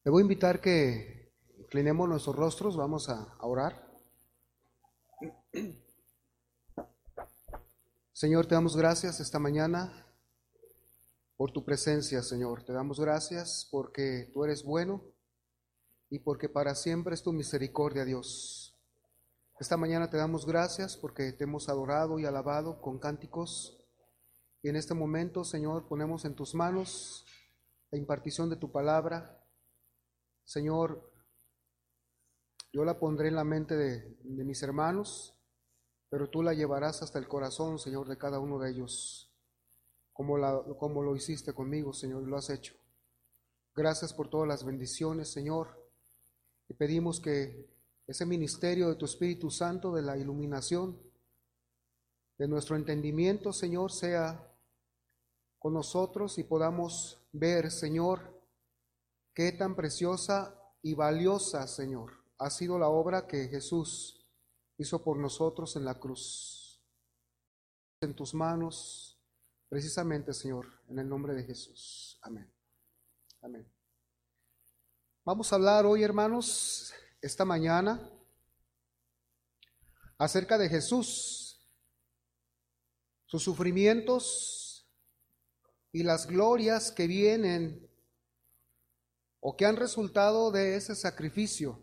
Le voy a invitar que inclinemos nuestros rostros, vamos a orar. Señor, te damos gracias esta mañana por tu presencia, Señor. Te damos gracias porque tú eres bueno y porque para siempre es tu misericordia, Dios. Esta mañana te damos gracias porque te hemos adorado y alabado con cánticos. Y en este momento, Señor, ponemos en tus manos la impartición de tu palabra. Señor, yo la pondré en la mente de mis hermanos, pero tú la llevarás hasta el corazón, Señor, de cada uno de ellos, como lo hiciste conmigo, Señor, y lo has hecho. Gracias por todas las bendiciones, Señor. Y pedimos que ese ministerio de tu Espíritu Santo, de la iluminación, de nuestro entendimiento, Señor, sea con nosotros y podamos ver, Señor, qué tan preciosa y valiosa, Señor, ha sido la obra que Jesús hizo por nosotros en la cruz. En tus manos, precisamente, Señor, en el nombre de Jesús. Amén. Amén. Vamos a hablar hoy, hermanos, esta mañana, acerca de Jesús, sus sufrimientos y las glorias que vienen o que han resultado de ese sacrificio.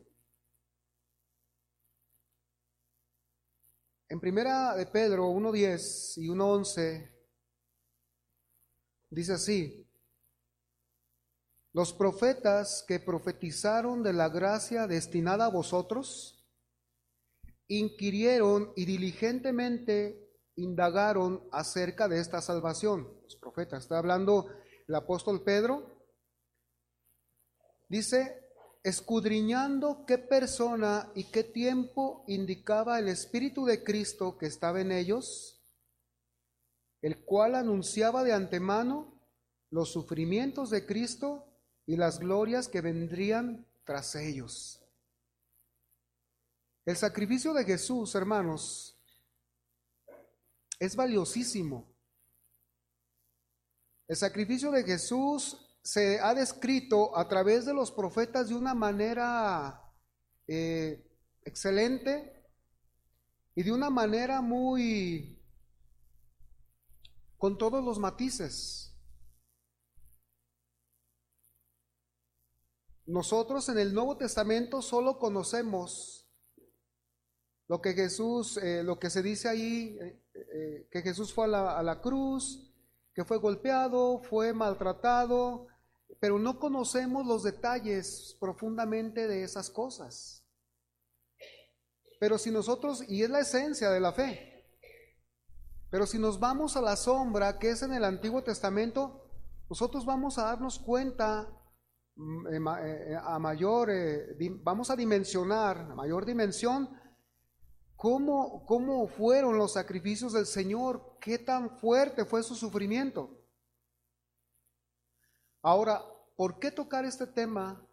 En primera de Pedro 1:10 y 1:11 dice así: los profetas que profetizaron de la gracia destinada a vosotros, inquirieron y diligentemente indagaron acerca de esta salvación. Los profetas, está hablando el apóstol Pedro, dice, escudriñando qué persona y qué tiempo indicaba el Espíritu de Cristo que estaba en ellos, el cual anunciaba de antemano los sufrimientos de Cristo y las glorias que vendrían tras ellos. El sacrificio de Jesús, hermanos, es valiosísimo. El sacrificio de Jesús se ha descrito a través de los profetas de una manera excelente y de una manera muy, con todos los matices. Nosotros en el Nuevo Testamento solo conocemos lo que Jesús, lo que se dice ahí, que Jesús fue a la cruz, que fue golpeado, fue maltratado, pero no conocemos los detalles profundamente de esas cosas. Pero si nosotros, y es la esencia de la fe, pero si nos vamos a la sombra que es en el Antiguo Testamento, nosotros vamos a darnos cuenta vamos a dimensionar, a mayor dimensión, cómo fueron los sacrificios del Señor, qué tan fuerte fue su sufrimiento. Ahora, ¿por qué tocar este tema?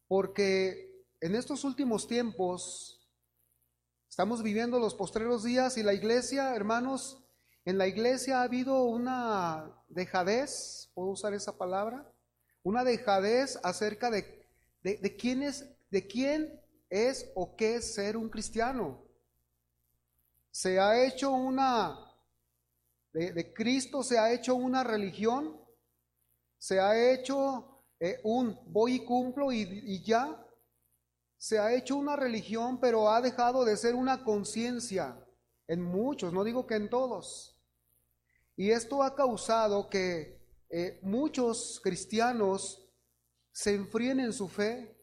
Porque en estos últimos tiempos estamos viviendo los postreros días y la iglesia, hermanos, en la iglesia ha habido una dejadez, ¿puedo usar esa palabra? Una dejadez acerca de quién es o qué es ser un cristiano. Se ha hecho de Cristo se ha hecho una religión, se ha hecho un voy y cumplo y ya. Se ha hecho una religión, pero ha dejado de ser una conciencia en muchos, no digo que en todos. Y esto ha causado que muchos cristianos se enfríen en su fe,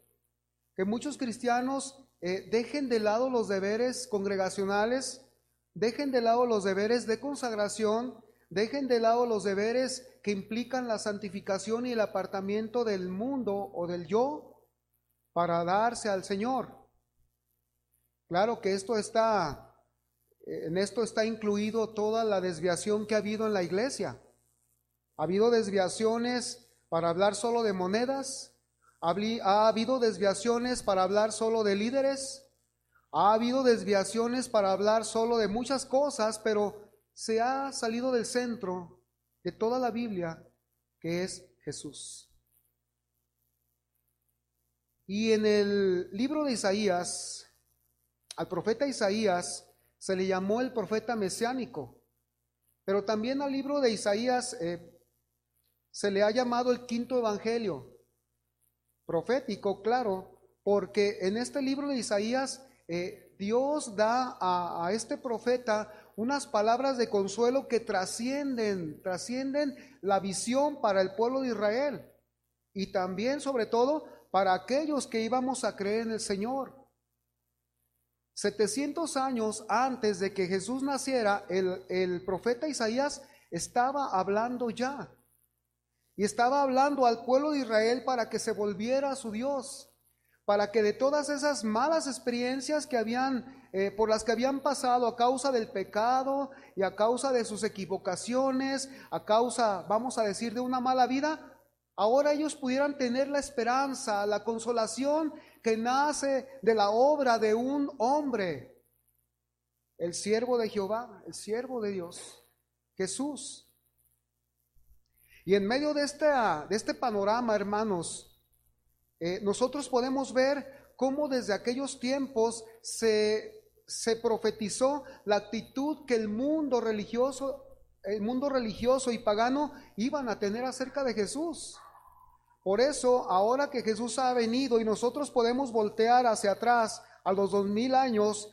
que muchos cristianos dejen de lado los deberes congregacionales, dejen de lado los deberes de consagración, dejen de lado los deberes que implican la santificación y el apartamiento del mundo o del yo para darse al Señor. Claro que en esto está incluido toda la desviación que ha habido en la iglesia. Ha habido desviaciones para hablar solo de monedas, ha habido desviaciones para hablar solo de líderes, ha habido desviaciones para hablar solo de muchas cosas, pero se ha salido del centro de toda la Biblia, que es Jesús. Y en el libro de Isaías, al profeta Isaías se le llamó el profeta mesiánico, pero también al libro de Isaías se le ha llamado el quinto evangelio, profético, claro, porque en este libro de Isaías Dios da a este profeta unas palabras de consuelo que trascienden la visión para el pueblo de Israel y también, sobre todo, para aquellos que íbamos a creer en el Señor. 700 años antes de que Jesús naciera, el profeta Isaías estaba hablando ya. Y estaba hablando al pueblo de Israel para que se volviera a su Dios, para que de todas esas malas experiencias que por las que habían pasado a causa del pecado y a causa de sus equivocaciones, a causa, vamos a decir, de una mala vida, ahora ellos pudieran tener la esperanza, la consolación que nace de la obra de un hombre, el siervo de Jehová, el siervo de Dios, Jesús. Y en medio de este panorama, hermanos, nosotros podemos ver cómo desde aquellos tiempos se profetizó la actitud que el mundo religioso y pagano iban a tener acerca de Jesús. Por eso, ahora que Jesús ha venido y nosotros podemos voltear hacia atrás a los 2000 años,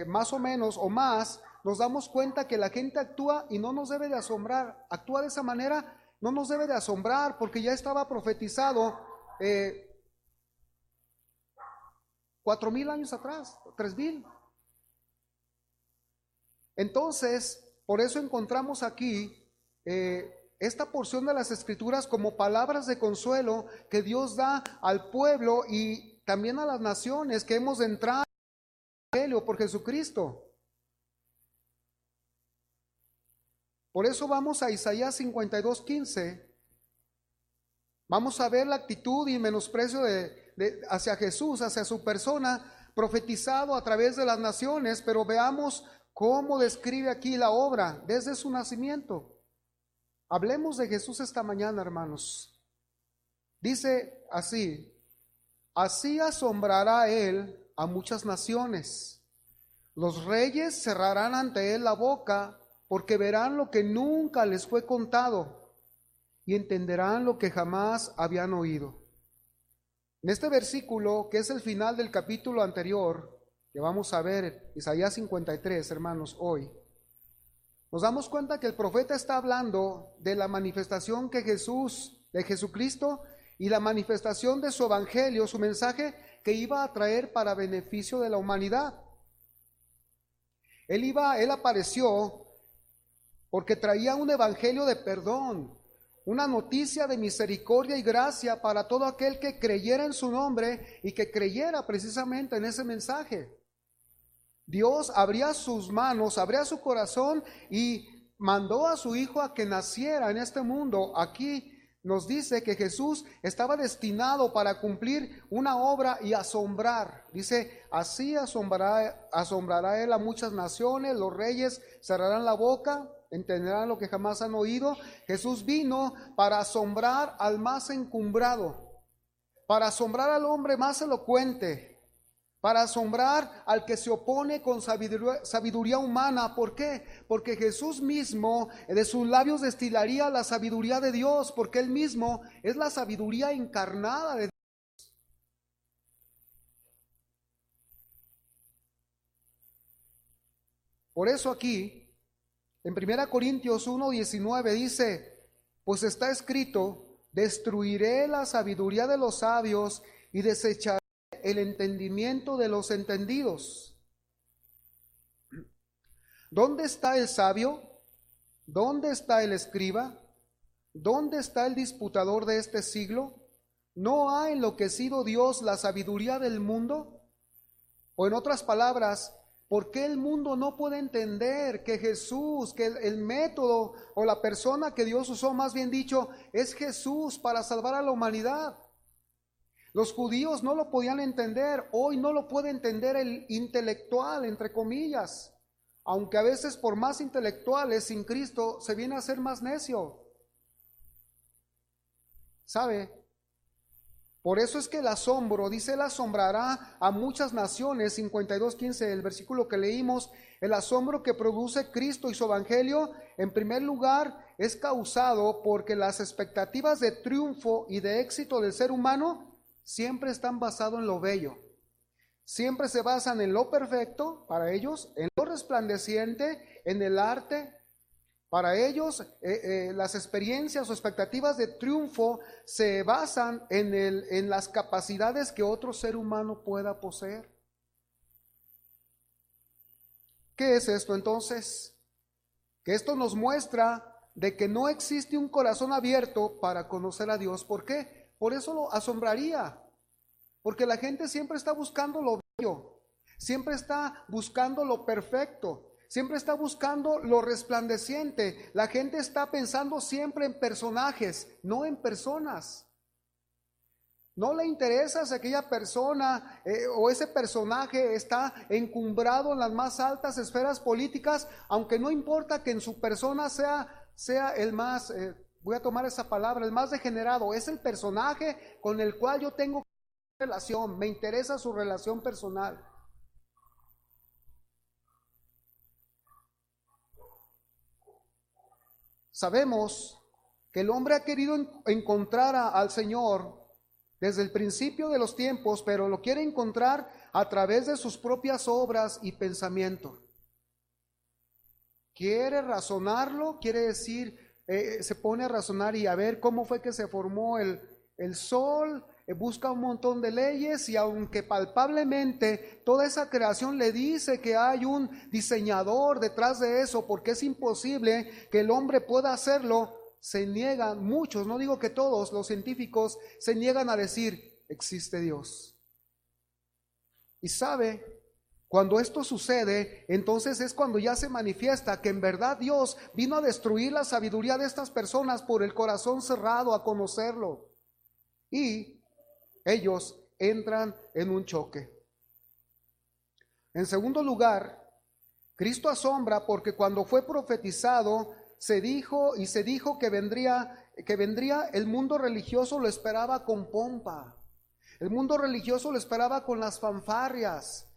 más o menos o más, nos damos cuenta que la gente actúa y no nos debe de asombrar. Actúa de esa manera, no nos debe de asombrar porque ya estaba profetizado 4000 años atrás, 3000. Entonces, por eso encontramos aquí esta porción de las Escrituras como palabras de consuelo que Dios da al pueblo y también a las naciones que hemos de entrar en el Evangelio por Jesucristo. Por eso vamos a Isaías 52:15. Vamos a ver la actitud y menosprecio hacia Jesús, hacia su persona, profetizado a través de las naciones, pero veamos cómo describe aquí la obra desde su nacimiento. Hablemos de Jesús esta mañana, hermanos. Dice así: así asombrará él a muchas naciones. Los reyes cerrarán ante él la boca, porque verán lo que nunca les fue contado y entenderán lo que jamás habían oído. En este versículo, que es el final del capítulo anterior, que vamos a ver, Isaías 53, hermanos, hoy, nos damos cuenta que el profeta está hablando de la manifestación de Jesucristo, y la manifestación de su evangelio, su mensaje que iba a traer para beneficio de la humanidad. Él apareció porque traía un evangelio de perdón, una noticia de misericordia y gracia para todo aquel que creyera en su nombre y que creyera precisamente en ese mensaje. Dios abría sus manos, abría su corazón y mandó a su Hijo a que naciera en este mundo. Aquí nos dice que Jesús estaba destinado para cumplir una obra y asombrar. Dice, así asombrará él a muchas naciones, los reyes cerrarán la boca, entenderán lo que jamás han oído. Jesús vino para asombrar al más encumbrado, para asombrar al hombre más elocuente, para asombrar al que se opone con sabiduría humana. ¿Por qué? Porque Jesús mismo de sus labios destilaría la sabiduría de Dios, porque Él mismo es la sabiduría encarnada de Dios. Por eso aquí, en 1 Corintios 1:19 dice, pues está escrito, destruiré la sabiduría de los sabios y desecharé el entendimiento de los entendidos. ¿Dónde está el sabio? ¿Dónde está el escriba? ¿Dónde está el disputador de este siglo? ¿No ha enloquecido Dios la sabiduría del mundo? O en otras palabras, ¿por qué el mundo no puede entender que Jesús, que el método o la persona que Dios usó, más bien dicho, es Jesús para salvar a la humanidad? Los judíos no lo podían entender, hoy no lo puede entender el intelectual, entre comillas, aunque a veces por más intelectuales sin Cristo se viene a ser más necio. ¿Sabe? Por eso es que el asombro, dice, Él asombrará a muchas naciones, 52:15, el versículo que leímos. El asombro que produce Cristo y su evangelio, en primer lugar, es causado porque las expectativas de triunfo y de éxito del ser humano siempre están basadas en lo bello. Siempre se basan en lo perfecto para ellos, en lo resplandeciente, en el arte. Para ellos, las experiencias o expectativas de triunfo se basan en las capacidades que otro ser humano pueda poseer. ¿Qué es esto entonces? Que esto nos muestra de que no existe un corazón abierto para conocer a Dios. ¿Por qué? Por eso lo asombraría. Porque la gente siempre está buscando lo bello, siempre está buscando lo perfecto. Siempre está buscando lo resplandeciente. La gente está pensando siempre en personajes, no en personas. No le interesa si aquella persona o ese personaje está encumbrado en las más altas esferas políticas, aunque no importa que en su persona sea el más, voy a tomar esa palabra, el más degenerado. Es el personaje con el cual yo tengo relación, me interesa su relación personal. Sabemos que el hombre ha querido encontrar al Señor desde el principio de los tiempos, pero lo quiere encontrar a través de sus propias obras y pensamiento. Quiere razonarlo, quiere decir, se pone a razonar y a ver cómo fue que se formó el sol, busca un montón de leyes, y aunque palpablemente toda esa creación le dice que hay un diseñador detrás de eso, porque es imposible que el hombre pueda hacerlo, se niegan muchos, no digo que todos, los científicos se niegan a decir, existe Dios. Y sabe, cuando esto sucede, entonces es cuando ya se manifiesta que en verdad Dios vino a destruir la sabiduría de estas personas por el corazón cerrado a conocerlo. Y ellos entran en un choque. En segundo lugar, Cristo asombra porque cuando fue profetizado, se dijo que vendría el mundo religioso, lo esperaba con pompa. El mundo religioso lo esperaba con las fanfarrias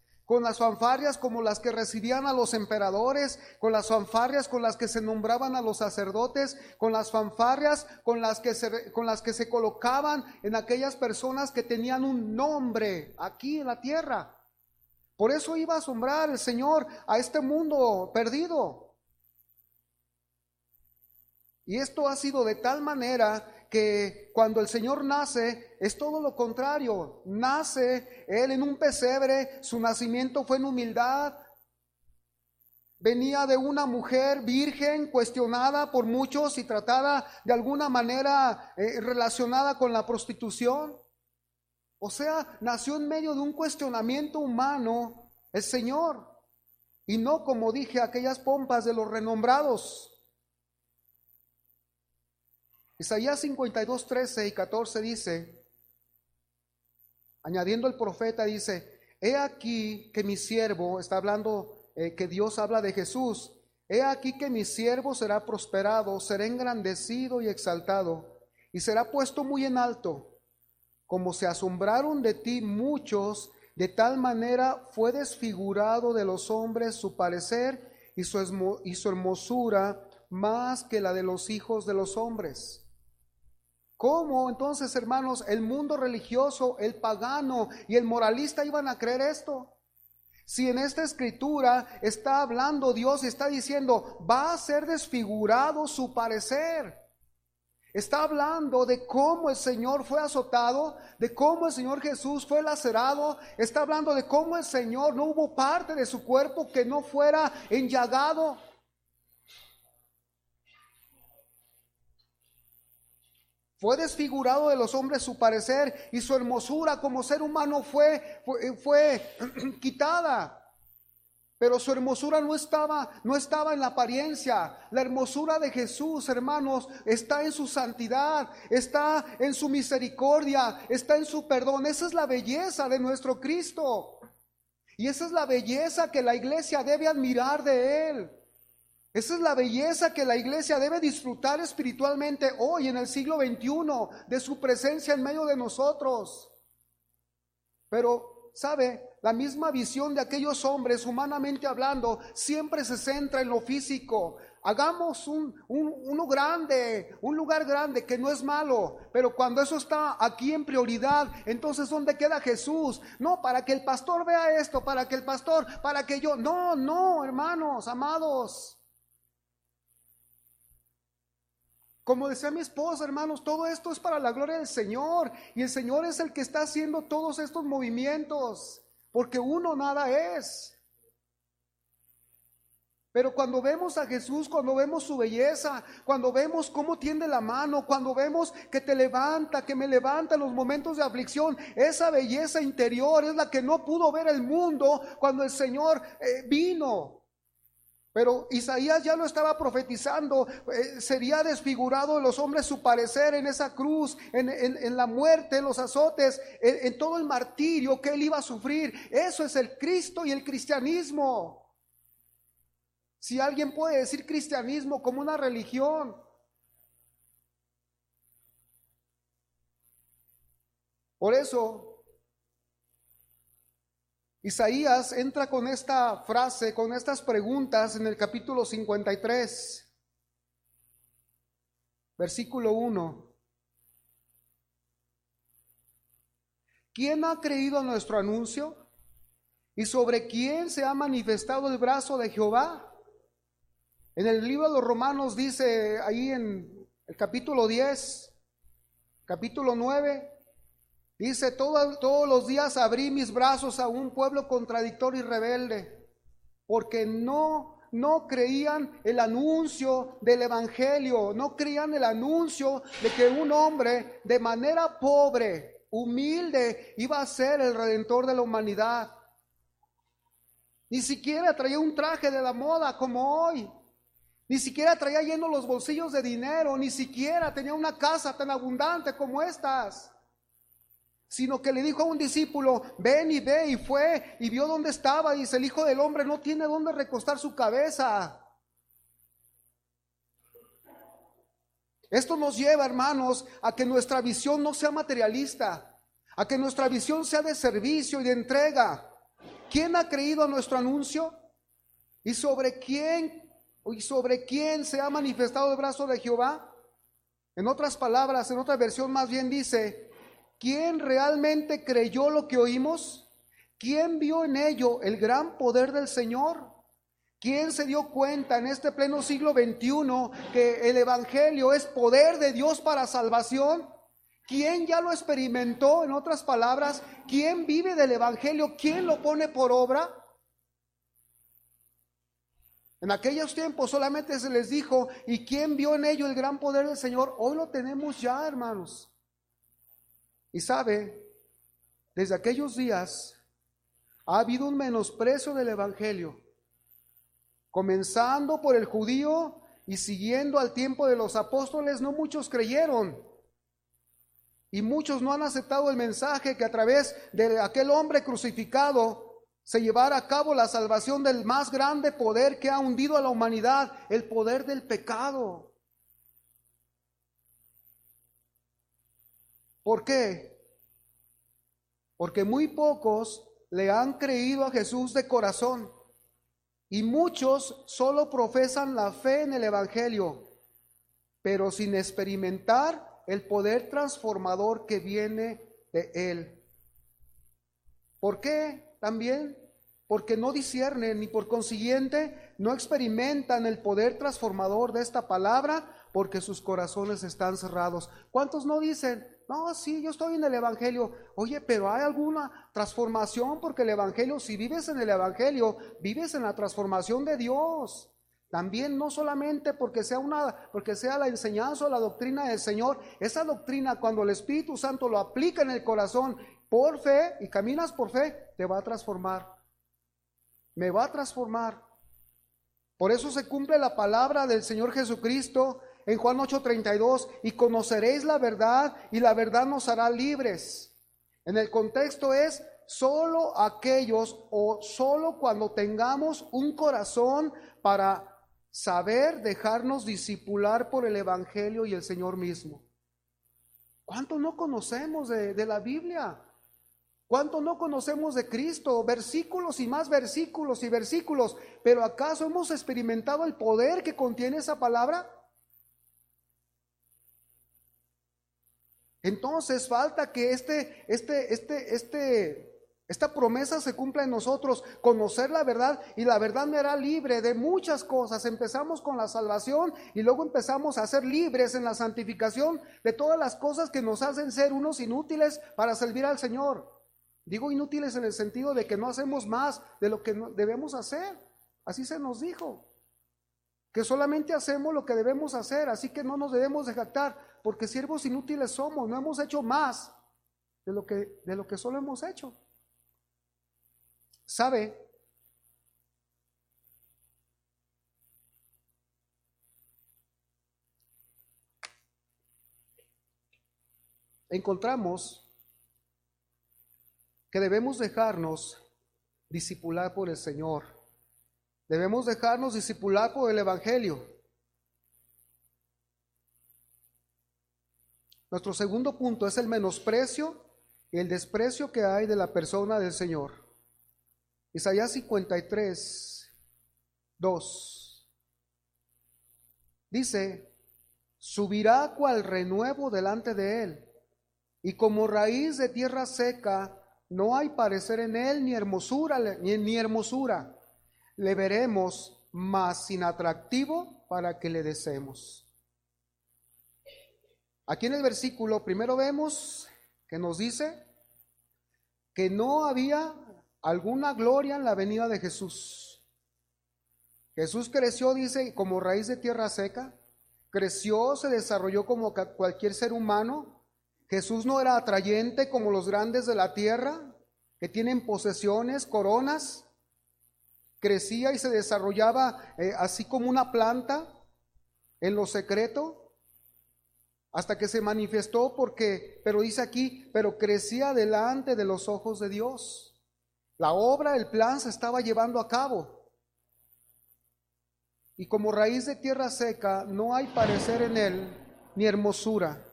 como las que recibían a los emperadores, con las fanfarrias con las que se nombraban a los sacerdotes, con las fanfarrias con las que se colocaban en aquellas personas que tenían un nombre aquí en la tierra. Por eso iba a asombrar el Señor a este mundo perdido. Y esto ha sido de tal manera que cuando el Señor nace es todo lo contrario. Nace Él en un pesebre, su nacimiento fue en humildad. Venía de una mujer virgen, cuestionada por muchos y tratada de alguna manera relacionada con la prostitución. O sea, nació en medio de un cuestionamiento humano el Señor, y no, como dije, aquellas pompas de los renombrados. Isaías 52, 13 y 14 dice, añadiendo el profeta, dice, he aquí que mi siervo, está hablando que Dios habla de Jesús, he aquí que mi siervo será prosperado, será engrandecido y exaltado, y será puesto muy en alto. Como se asombraron de ti muchos, de tal manera fue desfigurado de los hombres su parecer y su hermosura más que la de los hijos de los hombres. ¿Cómo entonces, hermanos, el mundo religioso, el pagano y el moralista iban a creer esto? Si en esta escritura está hablando Dios y está diciendo, va a ser desfigurado su parecer. Está hablando de cómo el Señor fue azotado, de cómo el Señor Jesús fue lacerado. Está hablando de cómo el Señor no hubo parte de su cuerpo que no fuera enllagado. Fue desfigurado de los hombres su parecer, y su hermosura como ser humano fue quitada. Pero su hermosura no estaba en la apariencia. La hermosura de Jesús, hermanos, está en su santidad, está en su misericordia, está en su perdón. Esa es la belleza de nuestro Cristo. Y esa es la belleza que la iglesia debe admirar de Él. Esa es la belleza que la iglesia debe disfrutar espiritualmente hoy en el siglo XXI, de su presencia en medio de nosotros. Pero, ¿sabe? La misma visión de aquellos hombres, humanamente hablando, siempre se centra en lo físico. Hagamos un lugar grande, que no es malo, pero cuando eso está aquí en prioridad, entonces ¿dónde queda Jesús? No, para que el pastor vea esto, para que yo, no, hermanos, amados. Como decía mi esposa, hermanos, todo esto es para la gloria del Señor, y el Señor es el que está haciendo todos estos movimientos, porque uno nada es. Pero cuando vemos a Jesús, cuando vemos su belleza, cuando vemos cómo tiende la mano, cuando vemos que te levanta, que me levanta en los momentos de aflicción, esa belleza interior es la que no pudo ver el mundo cuando el Señor vino. Pero Isaías ya lo estaba profetizando, sería desfigurado de los hombres su parecer en esa cruz, en la muerte, en los azotes, en todo el martirio que él iba a sufrir. Eso es el Cristo y el cristianismo. Si alguien puede decir cristianismo como una religión. Por eso Isaías entra con esta frase, con estas preguntas en el capítulo 53, versículo 1. ¿Quién ha creído a nuestro anuncio? ¿Y sobre quién se ha manifestado el brazo de Jehová? En el libro de los Romanos dice ahí en el capítulo 10, capítulo 9, dice, todos los días abrí mis brazos a un pueblo contradictorio y rebelde, porque no creían el anuncio del evangelio, no creían el anuncio de que un hombre de manera pobre, humilde, iba a ser el redentor de la humanidad. Ni siquiera traía un traje de la moda como hoy. Ni siquiera traía llenos los bolsillos de dinero, ni siquiera tenía una casa tan abundante como estas. Sino que le dijo a un discípulo, ven y ve, y fue, y vio dónde estaba, dice, el Hijo del Hombre no tiene dónde recostar su cabeza. Esto nos lleva, hermanos, a que nuestra visión no sea materialista, a que nuestra visión sea de servicio y de entrega. ¿Quién ha creído a nuestro anuncio? ¿Y sobre quién se ha manifestado el brazo de Jehová? En otras palabras, en otra versión más bien dice, ¿quién realmente creyó lo que oímos? ¿Quién vio en ello el gran poder del Señor? ¿Quién se dio cuenta en este pleno siglo XXI que el evangelio es poder de Dios para salvación? ¿Quién ya lo experimentó? En otras palabras, ¿quién vive del evangelio? ¿Quién lo pone por obra? En aquellos tiempos solamente se les dijo, ¿y quién vio en ello el gran poder del Señor? Hoy lo tenemos ya, hermanos. Y sabe, desde aquellos días ha habido un menosprecio del evangelio, comenzando por el judío y siguiendo al tiempo de los apóstoles. No muchos creyeron y muchos no han aceptado el mensaje que a través de aquel hombre crucificado se llevara a cabo la salvación del más grande poder que ha hundido a la humanidad, el poder del pecado. ¿Por qué? Porque muy pocos le han creído a Jesús de corazón y muchos solo profesan la fe en el evangelio, pero sin experimentar el poder transformador que viene de él. ¿Por qué? También porque no disciernen y por consiguiente no experimentan el poder transformador de esta palabra, porque sus corazones están cerrados. ¿Cuántos no dicen, no, sí, yo estoy en el evangelio? Oye, pero ¿hay alguna transformación? Porque el evangelio, si vives en el evangelio, vives en la transformación de Dios. También no solamente porque sea la enseñanza o la doctrina del Señor. Esa doctrina, cuando el Espíritu Santo lo aplica en el corazón por fe y caminas por fe, te va a transformar. Me va a transformar. Por eso se cumple la palabra del Señor Jesucristo en Juan 8:32, y conoceréis la verdad y la verdad nos hará libres. En el contexto es solo aquellos o solo cuando tengamos un corazón para saber dejarnos discipular por el Evangelio y el Señor mismo. ¿Cuánto no conocemos de la Biblia? ¿Cuánto no conocemos de Cristo? Versículos y más versículos y versículos. ¿Pero acaso hemos experimentado el poder que contiene esa palabra? Entonces falta que esta promesa se cumpla en nosotros, conocer la verdad, y la verdad me hará libre de muchas cosas. Empezamos con la salvación y luego empezamos a ser libres en la santificación de todas las cosas que nos hacen ser unos inútiles para servir al Señor. Digo inútiles en el sentido de que no hacemos más de lo que debemos hacer. Así se nos dijo, que solamente hacemos lo que debemos hacer, así que no nos debemos de jactar, porque siervos inútiles somos, no hemos hecho más de lo que solo hemos hecho. ¿Sabe? Encontramos que debemos dejarnos discipular por el Señor. Debemos dejarnos discipular por el Evangelio. Nuestro segundo punto es el menosprecio y el desprecio que hay de la persona del Señor. Isaías 53, 2. Dice: subirá cual renuevo delante de él, y como raíz de tierra seca, no hay parecer en él ni hermosura, Le veremos, mas sin atractivo para que le deseemos. Aquí en el versículo primero vemos que nos dice que no había alguna gloria en la venida de Jesús. Jesús creció, dice, como raíz de tierra seca. Creció, se desarrolló como cualquier ser humano. Jesús no era atrayente como los grandes de la tierra, que tienen posesiones, coronas. Crecía y se desarrollaba así como una planta en lo secreto, hasta que se manifestó pero dice aquí, pero crecía delante de los ojos de Dios. La obra, el plan se estaba llevando a cabo. Y como raíz de tierra seca, no hay parecer en él ni hermosura.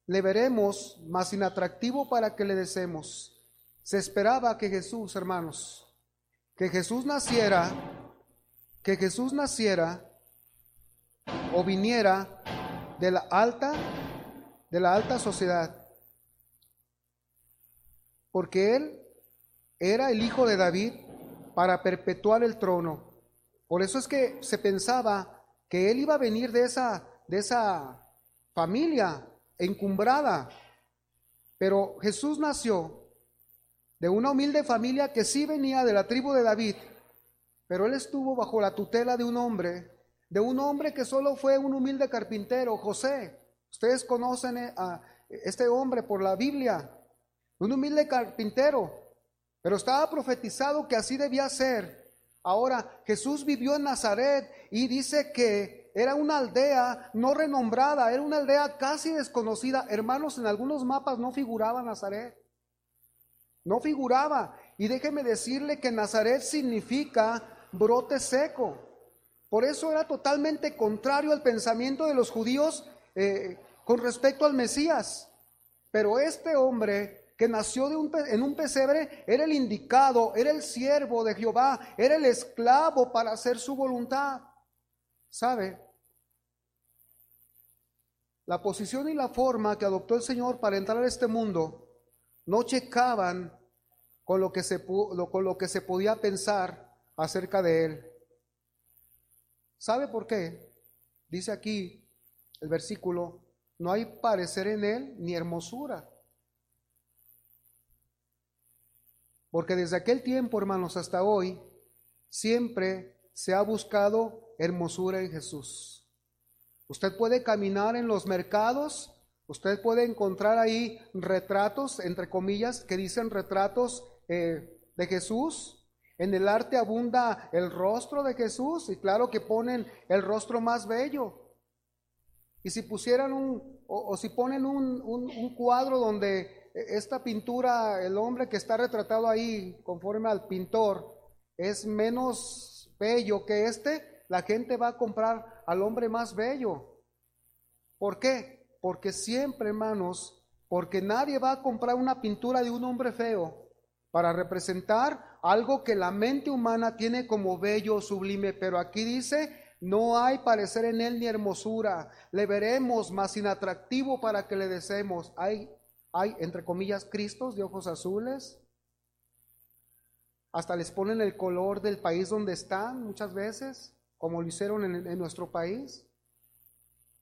Le veremos, mas inatractivo para que le deseemos. Se esperaba que Jesús, hermanos, que Jesús naciera o viniera de la alta sociedad, porque él era el hijo de David para perpetuar el trono. Por eso es que se pensaba que él iba a venir de esa familia encumbrada. Pero Jesús nació de una humilde familia que sí venía de la tribu de David, pero él estuvo bajo la tutela de un hombre que solo fue un humilde carpintero, José. Ustedes conocen a este hombre por la Biblia, un humilde carpintero, pero estaba profetizado que así debía ser. Ahora, Jesús vivió en Nazaret y dice que era una aldea no renombrada, era una aldea casi desconocida. Hermanos, en algunos mapas no figuraba Nazaret. No figuraba. Y déjeme decirle que Nazaret significa brote seco. Por eso era totalmente contrario al pensamiento de los judíos con respecto al Mesías. Pero este hombre que nació en un pesebre era el indicado, era el siervo de Jehová, era el esclavo para hacer su voluntad. ¿Sabe? La posición y la forma que adoptó el Señor para entrar a este mundo no checaban con lo que se podía pensar acerca de él. ¿Sabe por qué? Dice aquí el versículo: no hay parecer en él ni hermosura. Porque desde aquel tiempo, hermanos, hasta hoy, siempre se ha buscado hermosura en Jesús. Usted puede caminar en los mercados, usted puede encontrar ahí retratos, entre comillas, que dicen retratos de Jesús. En el arte abunda el rostro de Jesús, y claro que ponen el rostro más bello. Y si pusieran si ponen un cuadro donde esta pintura, el hombre que está retratado ahí conforme al pintor es menos bello que la gente va a comprar al hombre más bello. ¿Por qué? Porque siempre, hermanos, porque nadie va a comprar una pintura de un hombre feo para representar algo que la mente humana tiene como bello o sublime, pero aquí dice, no hay parecer en él ni hermosura, le veremos más inatractivo para que le deseemos. Hay, entre comillas, cristos de ojos azules, hasta les ponen el color del país donde están muchas veces, como lo hicieron en nuestro país,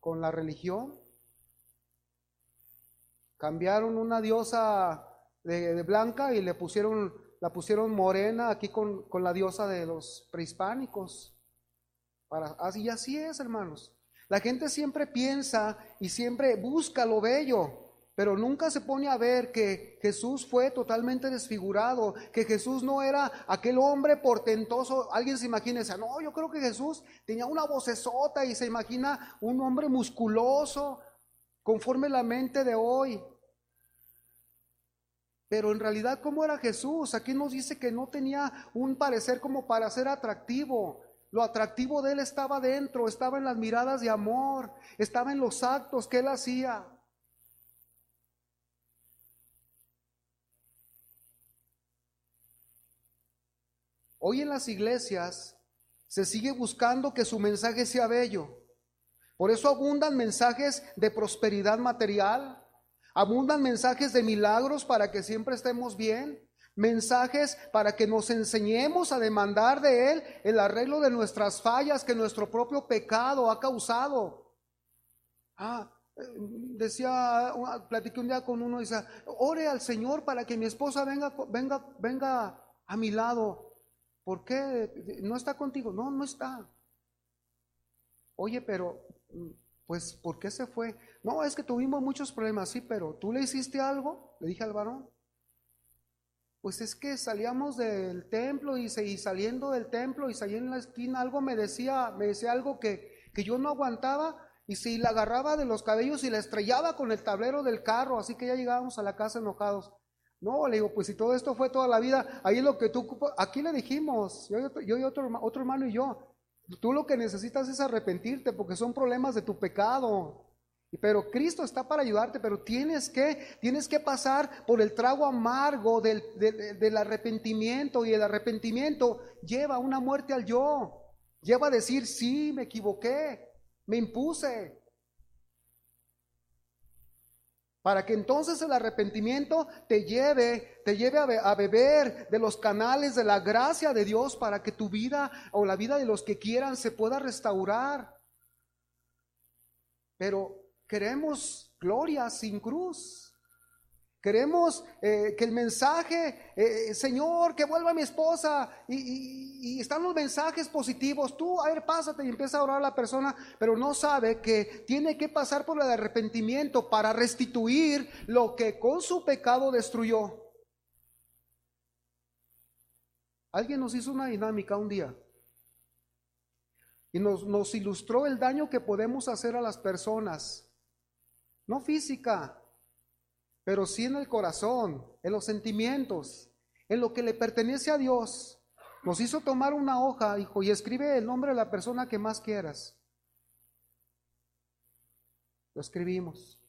con la religión. Cambiaron una diosa de blanca y la pusieron morena aquí con la diosa de los prehispánicos. Así es, hermanos. La gente siempre piensa y siempre busca lo bello, pero nunca se pone a ver que Jesús fue totalmente desfigurado, que Jesús no era aquel hombre portentoso. Alguien se imagina, no, yo creo que Jesús tenía una vocesota y se imagina un hombre musculoso, conforme la mente de hoy. Pero en realidad, ¿cómo era Jesús? Aquí nos dice que no tenía un parecer como para ser atractivo. Lo atractivo de él estaba dentro, estaba en las miradas de amor, estaba en los actos que él hacía. Hoy en las iglesias se sigue buscando que su mensaje sea bello. Por eso abundan mensajes de prosperidad material, abundan mensajes de milagros para que siempre estemos bien, mensajes para que nos enseñemos a demandar de Él el arreglo de nuestras fallas que nuestro propio pecado ha causado. Platiqué un día con uno y decía, ore al Señor para que mi esposa venga a mi lado. ¿Por qué? ¿No está contigo? No, no está. Oye, pero, pues, ¿por qué se fue? No, es que tuvimos muchos problemas, sí, pero ¿tú le hiciste algo? Le dije al varón. Pues es que salíamos del templo y saliendo del templo y salí en la esquina, algo me decía algo que yo no aguantaba, y si la agarraba de los cabellos y la estrellaba con el tablero del carro, así que ya llegábamos a la casa enojados. No, le digo, pues si todo esto fue toda la vida, ahí es lo que tú, aquí le dijimos, yo y otro hermano y yo, tú lo que necesitas es arrepentirte porque son problemas de tu pecado. Pero Cristo está para ayudarte, pero tienes que pasar por el trago amargo del arrepentimiento, y el arrepentimiento lleva a una muerte al yo, lleva a decir, sí, me equivoqué, me impuse. Para que entonces el arrepentimiento te lleve a beber de los canales de la gracia de Dios, para que tu vida o la vida de los que quieran se pueda restaurar. Pero queremos gloria sin cruz. Queremos que el mensaje, Señor, que vuelva mi esposa, y están los mensajes positivos. Tú, a ver, pásate, y empieza a orar a la persona, pero no sabe que tiene que pasar por el arrepentimiento para restituir lo que con su pecado destruyó. Alguien nos hizo una dinámica un día y nos ilustró el daño que podemos hacer a las personas, no física, pero sí en el corazón, en los sentimientos, en lo que le pertenece a Dios. Nos hizo tomar una hoja, hijo, y escribe el nombre de la persona que más quieras. Lo escribimos.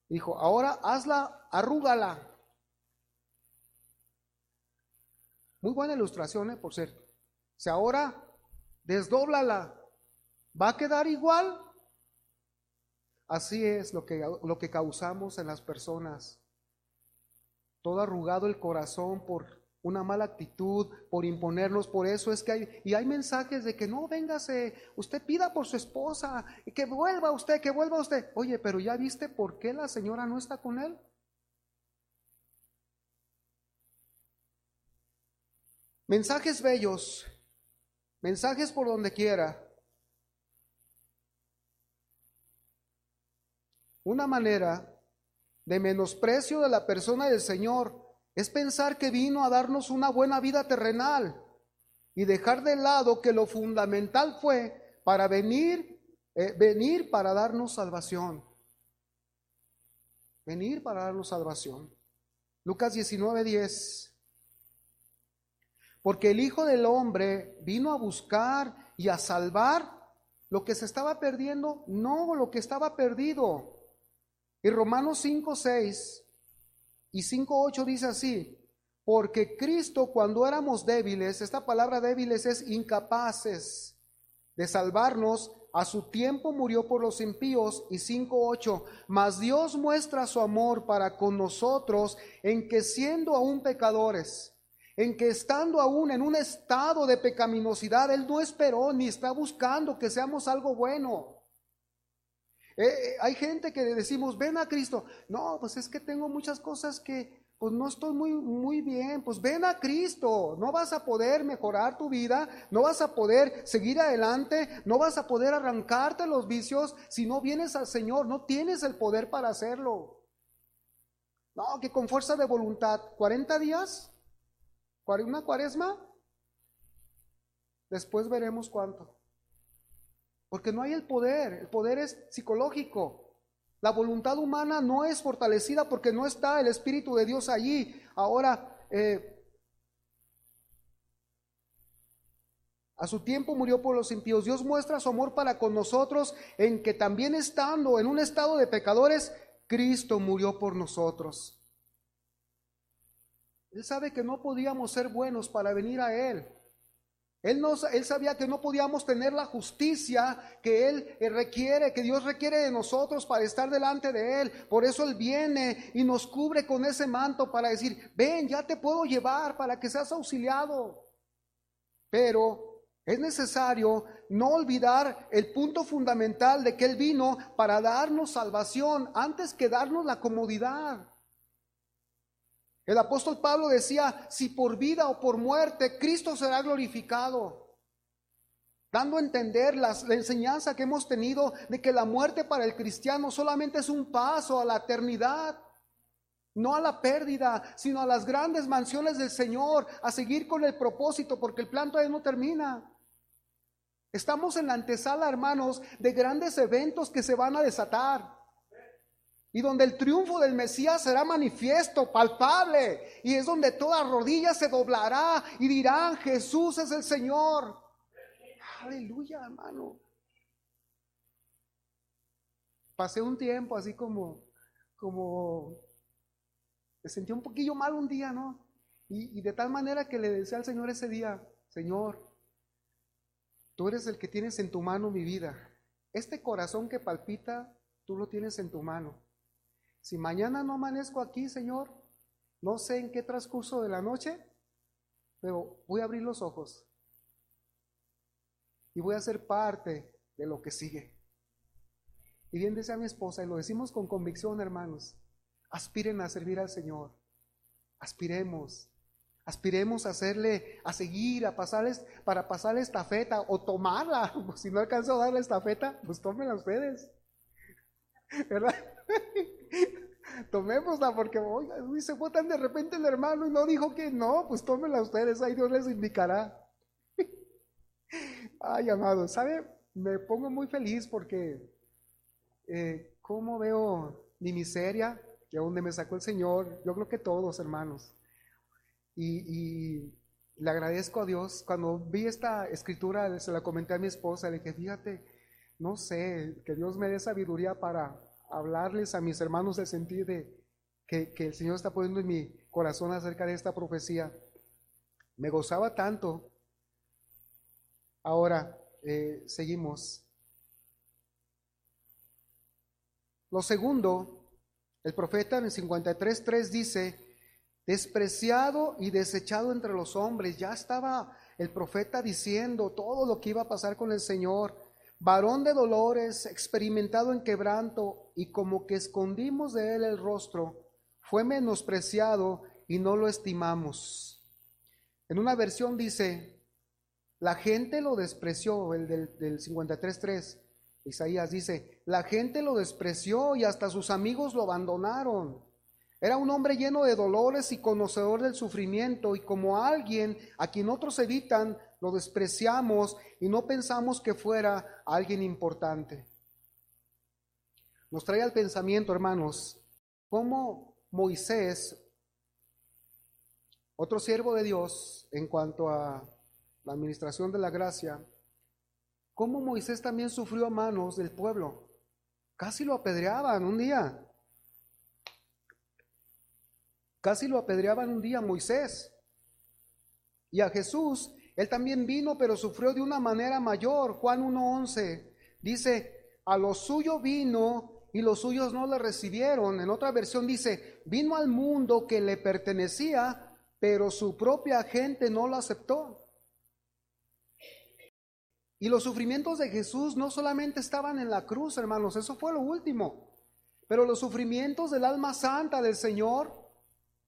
Dijo, ahora hazla, arrúgala. Muy buena ilustración, por cierto. O sea, ahora desdóblala. ¿Va a quedar igual? Así es lo que causamos en las personas. Todo arrugado el corazón por una mala actitud, por imponernos. Por eso es que hay mensajes de que no, véngase, usted pida por su esposa, y que vuelva usted. Oye, pero ¿ya viste por qué la señora no está con él? Mensajes bellos, mensajes por donde quiera. Una manera de menosprecio de la persona del Señor es pensar que vino a darnos una buena vida terrenal y dejar de lado que lo fundamental fue para venir para darnos salvación. Venir para darnos salvación. Lucas 19:10. Porque el Hijo del Hombre vino a buscar y a salvar lo que se estaba perdiendo, no lo que estaba perdido. Y Romanos 5:6 y 5:8 dice así: porque Cristo, cuando éramos débiles, esta palabra débiles es incapaces de salvarnos, a su tiempo murió por los impíos. Y 5:8, mas Dios muestra su amor para con nosotros en que, siendo aún pecadores, en que estando aún en un estado de pecaminosidad, Él no esperó ni está buscando que seamos algo bueno. Hay gente que decimos, ven a Cristo. No, pues es que tengo muchas cosas que pues no estoy muy bien. Pues ven a Cristo. No vas a poder mejorar tu vida, no vas a poder seguir adelante, no vas a poder arrancarte los vicios si no vienes al Señor. No tienes el poder para hacerlo. No, que con fuerza de voluntad, 40 días, una cuaresma, después veremos cuánto. Porque no hay el poder es psicológico. La voluntad humana no es fortalecida porque no está el Espíritu de Dios allí. Ahora, a su tiempo murió por los impíos. Dios muestra su amor para con nosotros en que también estando en un estado de pecadores, Cristo murió por nosotros. Él sabe que no podíamos ser buenos para venir a Él. Él sabía que no podíamos tener la justicia que Él requiere, que Dios requiere de nosotros para estar delante de Él. Por eso Él viene y nos cubre con ese manto para decir, ven, ya te puedo llevar para que seas auxiliado. Pero es necesario no olvidar el punto fundamental de que Él vino para darnos salvación antes que darnos la comodidad. El apóstol Pablo decía, si por vida o por muerte, Cristo será glorificado, dando a entender la enseñanza que hemos tenido de que la muerte para el cristiano solamente es un paso a la eternidad, no a la pérdida, sino a las grandes mansiones del Señor, a seguir con el propósito, porque el plan todavía no termina. Estamos en la antesala, hermanos, de grandes eventos que se van a desatar. Y donde el triunfo del Mesías será manifiesto, palpable. Y es donde toda rodilla se doblará y dirán, Jesús es el Señor. Aleluya, hermano. Pasé un tiempo así como me sentí un poquillo mal un día, ¿no? Y de tal manera que le decía al Señor ese día, Señor, tú eres el que tienes en tu mano mi vida. Este corazón que palpita, tú lo tienes en tu mano. Si mañana no amanezco aquí, Señor, no sé en qué transcurso de la noche, pero voy a abrir los ojos y voy a ser parte de lo que sigue. Y bien decía mi esposa, y lo decimos con convicción, hermanos, aspiren a servir al Señor, aspiremos a hacerle, a seguir, para pasarle estafeta o tomarla. Si no alcanzo a dar la estafeta, pues tómenla ustedes, ¿verdad? Tomémosla porque uy, se fue tan de repente el hermano y no dijo que no, pues tómenla ustedes, ahí Dios les indicará. Ay, amado, ¿sabe? Me pongo muy feliz porque como veo mi miseria, de donde me sacó el Señor, yo creo que todos, hermanos. Y le agradezco a Dios. Cuando vi esta escritura, se la comenté a mi esposa, le dije, fíjate, no sé, que Dios me dé sabiduría para hablarles a mis hermanos del sentido de que el Señor está poniendo en mi corazón acerca de esta profecía. Me gozaba tanto. Ahora, seguimos. Lo segundo, el profeta en el 53:3 dice, despreciado y desechado entre los hombres. Ya estaba el profeta diciendo todo lo que iba a pasar con el Señor. Varón de dolores, experimentado en quebranto, y como que escondimos de él el rostro, fue menospreciado y no lo estimamos. En una versión dice, la gente lo despreció, el del 53:3. Isaías dice, la gente lo despreció y hasta sus amigos lo abandonaron. Era un hombre lleno de dolores y conocedor del sufrimiento, y como alguien a quien otros evitan, lo despreciamos y no pensamos que fuera alguien importante. Nos trae al pensamiento, hermanos, cómo Moisés, otro siervo de Dios en cuanto a la administración de la gracia, cómo Moisés también sufrió a manos del pueblo. Casi lo apedreaban un día. Casi lo apedreaban un día Moisés. Y a Jesús, él también vino, pero sufrió de una manera mayor. Juan 1:11 dice, a lo suyo vino y los suyos no le recibieron. En otra versión dice, vino al mundo que le pertenecía, pero su propia gente no lo aceptó. Y los sufrimientos de Jesús no solamente estaban en la cruz, hermanos, eso fue lo último. Pero los sufrimientos del alma santa del Señor,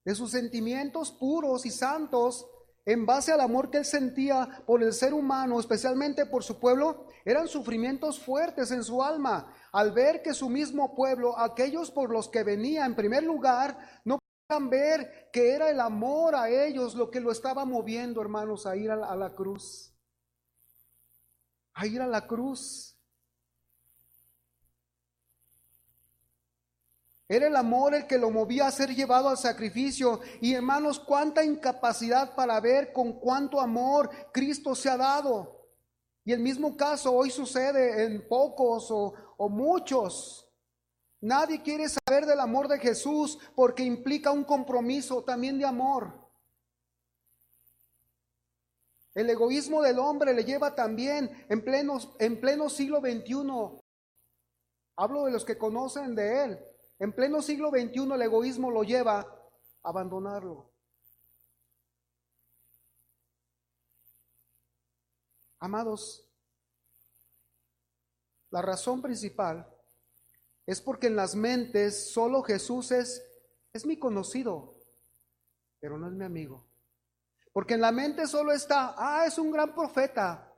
de sus sentimientos puros y santos, en base al amor que él sentía por el ser humano, especialmente por su pueblo, eran sufrimientos fuertes en su alma, al ver que su mismo pueblo, aquellos por los que venía en primer lugar, no podían ver que era el amor a ellos lo que lo estaba moviendo, hermanos, a ir a la cruz. A ir a la cruz. Era el amor el que lo movía a ser llevado al sacrificio. Y hermanos, cuánta incapacidad para ver con cuánto amor Cristo se ha dado. Y el mismo caso hoy sucede en pocos o muchos. Nadie quiere saber del amor de Jesús porque implica un compromiso también de amor. El egoísmo del hombre le lleva también en pleno siglo XXI. Hablo de los que conocen de él. En pleno siglo XXI el egoísmo lo lleva a abandonarlo. Amados, la razón principal es porque en las mentes solo Jesús es mi conocido, pero no es mi amigo. Porque en la mente solo está, es un gran profeta,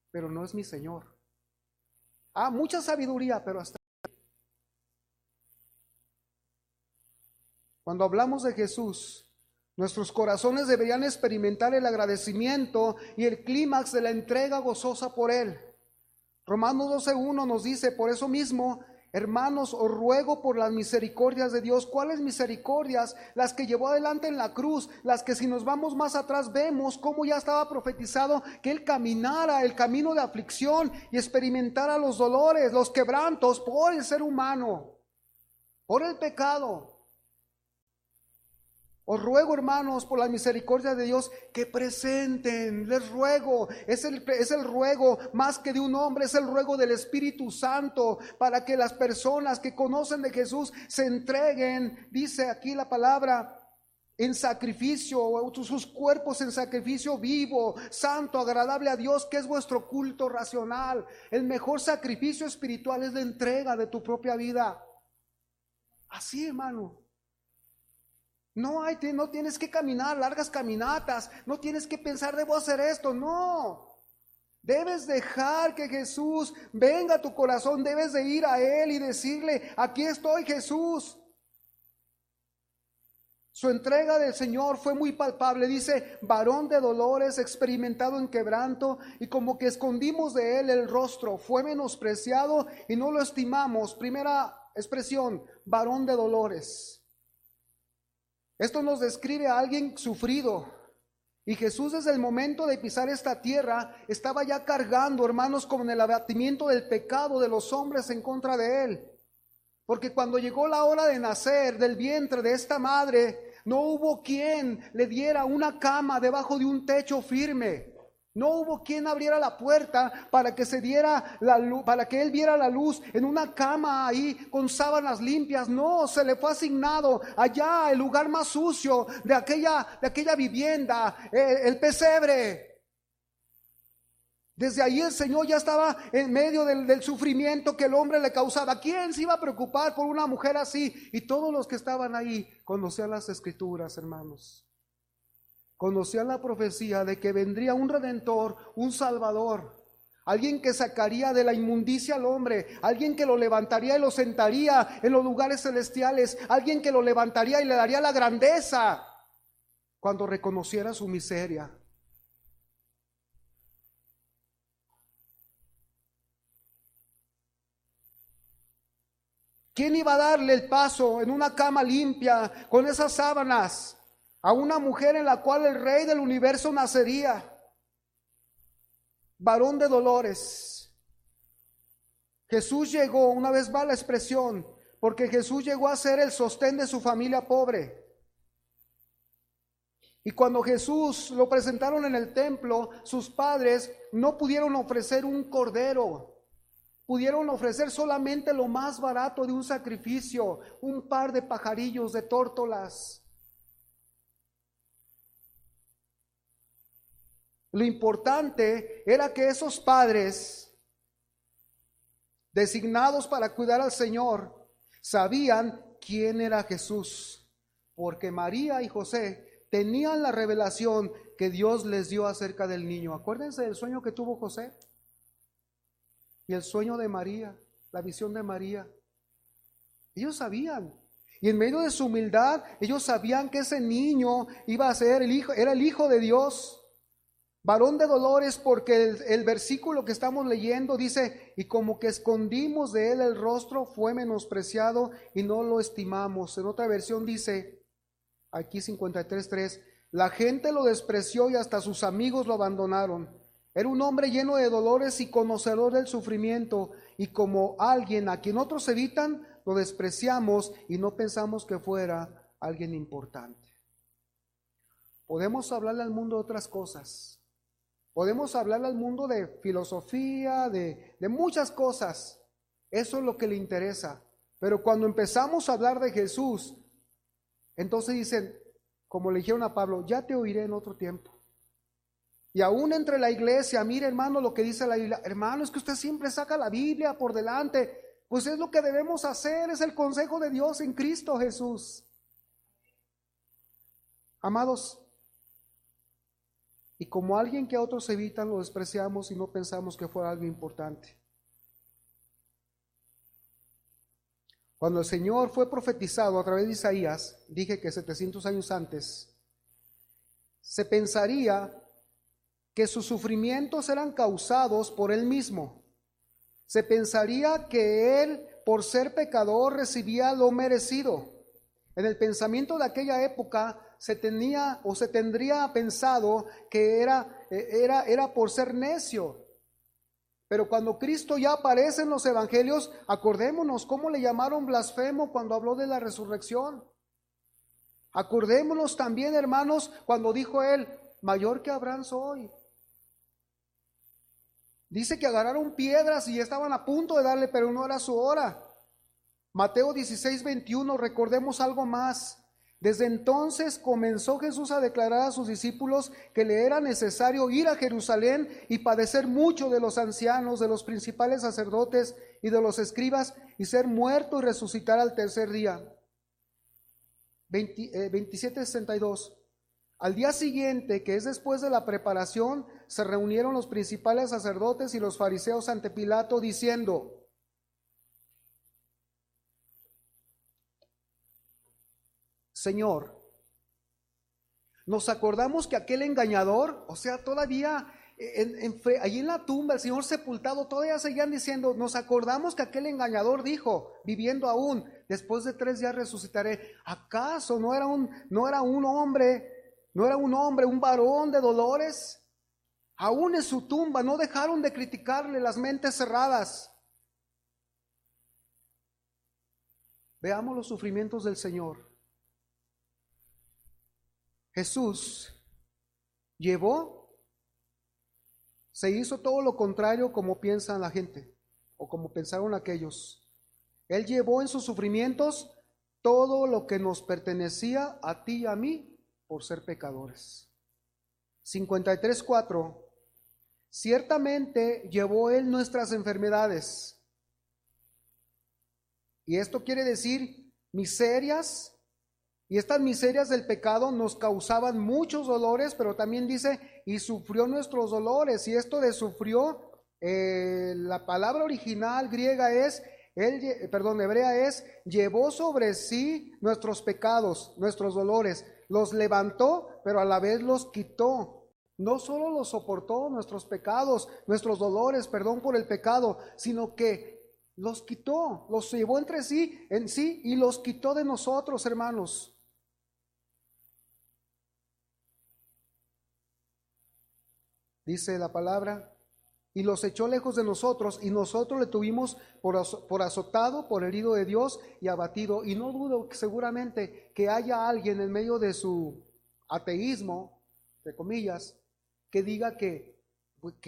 pero no es mi Señor. Mucha sabiduría, pero hasta cuando hablamos de Jesús, nuestros corazones deberían experimentar el agradecimiento y el clímax de la entrega gozosa por Él. Romanos 12:1 nos dice, por eso mismo, hermanos, os ruego por las misericordias de Dios. ¿Cuáles misericordias? Las que llevó adelante en la cruz, las que si nos vamos más atrás vemos cómo ya estaba profetizado que Él caminara el camino de aflicción y experimentara los dolores, los quebrantos por el ser humano, por el pecado. Os ruego, hermanos, por la misericordia de Dios, que presenten, les ruego, es el ruego más que de un hombre, es el ruego del Espíritu Santo, para que las personas que conocen de Jesús se entreguen, dice aquí la palabra, en sacrificio, sus cuerpos en sacrificio vivo, santo, agradable a Dios, que es vuestro culto racional. El mejor sacrificio espiritual es la entrega de tu propia vida. Así, hermano. No tienes que caminar largas caminatas, no tienes que pensar, debo hacer esto, no. Debes dejar que Jesús venga a tu corazón, debes de ir a Él y decirle, aquí estoy, Jesús. Su entrega del Señor fue muy palpable, dice, varón de dolores, experimentado en quebranto, y como que escondimos de Él el rostro, fue menospreciado y no lo estimamos. Primera expresión, varón de dolores. Esto nos describe a alguien sufrido. Y Jesús desde el momento de pisar esta tierra estaba ya cargando, hermanos, con el abatimiento del pecado de los hombres en contra de Él. Porque cuando llegó la hora de nacer del vientre de esta madre, no hubo quien le diera una cama debajo de un techo firme. No hubo quien abriera la puerta para que se diera la luz, para que él viera la luz en una cama ahí con sábanas limpias. No, se le fue asignado allá el lugar más sucio de aquella vivienda, el pesebre. Desde ahí el Señor ya estaba en medio del sufrimiento que el hombre le causaba. ¿Quién se iba a preocupar por una mujer así? Y todos los que estaban ahí conocían las Escrituras, hermanos. Conocían la profecía de que vendría un Redentor, un Salvador, alguien que sacaría de la inmundicia al hombre, alguien que lo levantaría y lo sentaría en los lugares celestiales, alguien que lo levantaría y le daría la grandeza cuando reconociera su miseria. ¿Quién iba a darle el paso en una cama limpia con esas sábanas a una mujer en la cual el Rey del universo nacería? Varón de dolores. Jesús llegó, una vez más la expresión, porque Jesús llegó a ser el sostén de su familia pobre. Y cuando Jesús lo presentaron en el templo, sus padres no pudieron ofrecer un cordero. Pudieron ofrecer solamente lo más barato de un sacrificio, un par de pajarillos, de tórtolas. Lo importante era que esos padres, designados para cuidar al Señor, sabían quién era Jesús, porque María y José tenían la revelación que Dios les dio acerca del niño. Acuérdense del sueño que tuvo José y el sueño de María, la visión de María. Ellos sabían. Y en medio de su humildad, ellos sabían que ese niño iba a ser el hijo, era el Hijo de Dios. Varón de dolores, porque el versículo que estamos leyendo dice, y como que escondimos de él el rostro, fue menospreciado y no lo estimamos. En otra versión dice, aquí 53:3, la gente lo despreció y hasta sus amigos lo abandonaron. Era un hombre lleno de dolores y conocedor del sufrimiento, y como alguien a quien otros evitan, lo despreciamos y no pensamos que fuera alguien importante. Podemos hablarle al mundo de otras cosas. Podemos hablarle al mundo de filosofía, de muchas cosas. Eso es lo que le interesa. Pero cuando empezamos a hablar de Jesús, entonces dicen, como le dijeron a Pablo, ya te oiré en otro tiempo. Y aún entre la iglesia, mire hermano lo que dice la Biblia, hermano, es que usted siempre saca la Biblia por delante. Pues es lo que debemos hacer, es el consejo de Dios en Cristo Jesús. Amados, y como alguien que a otros evitan, lo despreciamos y no pensamos que fuera algo importante. Cuando el Señor fue profetizado a través de Isaías, dije que 700 años antes, se pensaría que sus sufrimientos eran causados por Él mismo. Se pensaría que Él, por ser pecador, recibía lo merecido. En el pensamiento de aquella época se tenía o se tendría pensado que era por ser necio. Pero cuando Cristo ya aparece en los evangelios, acordémonos cómo le llamaron blasfemo cuando habló de la resurrección. Acordémonos también, hermanos, cuando dijo él, mayor que Abraham soy. Dice que agarraron piedras y ya estaban a punto de darle, pero no era su hora. Mateo 16:21, recordemos algo más. Desde entonces comenzó Jesús a declarar a sus discípulos que le era necesario ir a Jerusalén y padecer mucho de los ancianos, de los principales sacerdotes y de los escribas, y ser muerto y resucitar al tercer día. 27:62. Al día siguiente, que es después de la preparación, se reunieron los principales sacerdotes y los fariseos ante Pilato diciendo, Señor, nos acordamos que aquel engañador, o sea, todavía allí en la tumba, el Señor sepultado, todavía seguían diciendo, nos acordamos que aquel engañador dijo, viviendo aún, después de 3 días resucitaré. ¿Acaso no era un hombre, un varón de dolores? Aún en su tumba no dejaron de criticarle, las mentes cerradas. Veamos los sufrimientos del Señor. Jesús se hizo todo lo contrario como piensa la gente o como pensaron aquellos. Él llevó en sus sufrimientos todo lo que nos pertenecía a ti y a mí por ser pecadores. 53:4. Ciertamente llevó él nuestras enfermedades. Y esto quiere decir miserias. Y estas miserias del pecado nos causaban muchos dolores, pero también dice, y sufrió nuestros dolores. Y esto de sufrió, la palabra original griega hebrea es, llevó sobre sí nuestros pecados, nuestros dolores. Los levantó, pero a la vez los quitó. No solo los soportó nuestros pecados, nuestros dolores, perdón por el pecado, sino que los quitó, los llevó en sí, y los quitó de nosotros, hermanos. Dice la palabra, y los echó lejos de nosotros, y nosotros le tuvimos por azotado, por herido de Dios y abatido. Y no dudo que seguramente que haya alguien en medio de su ateísmo, entre comillas, que diga que